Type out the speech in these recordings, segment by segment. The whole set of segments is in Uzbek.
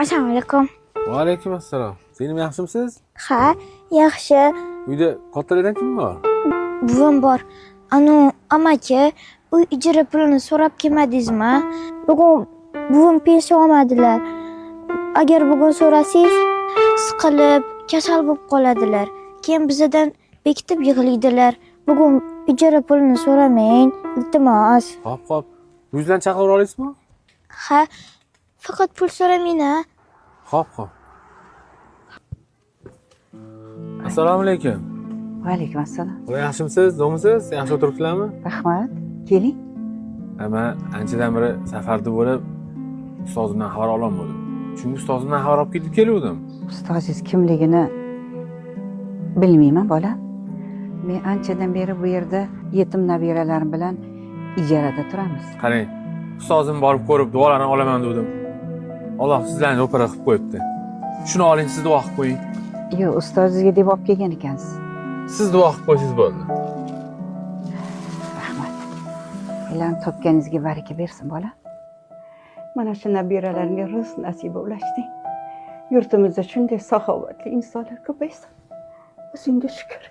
Assalomu alaykum. Va alaykum assalom. Senim yaxshimisiz? Ha, yaxshi. Uyda kattalardan kim bor? Buvim bor. Amaki, uy ijara pulini so'rab kelmadingizmi? Bugun buvim pensiya olmadilar. Agar bugun so'rasangiz, siqilib, kasal bo'lib qoladilar. Keyin bizdan bekitib yig'laydilar. Bugun ijara pulini so'ramang, iltimos. Hop. Yuzdan chaqirib olasizmi? Ha, faqat pul so'ramang-a. Hop. Assalomu alaykum. Va alaykum assalom. Voy yaxshimisiz? Zo'misiz? Yaxshi o'tiribsizlarmi? Rahmat. Keling. Men anchadan beri safarda bo'lib, ustozimdan xabar ololmadim. Chunki ustozimdan xabar olib ketib keluvdim. Ustozingiz kimligini bilmayman, bolam. Men anchadan beri bu yerda yetim nabiralarim bilan ijarada turamiz. Qarang, ustozim borib ko'rib duolarini olaman dedim. Alloh sizlarni opera qilib qo'yibdi. Shuni oling, siz duo qilib qo'ying. Yo'q, ustozingizga deb olib kelgan ekansiz. Siz duo qilib qo'ysangiz bo'ldi. Rahmat. Ilohim topganingizga baraka bersin, bolam. Mana shu nabiralarimga rizq nasiba ulashting. Yurtimizda shunday saxovatli insonlar ko'paysin. O'zingga shukr.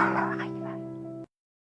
Allohu akbar.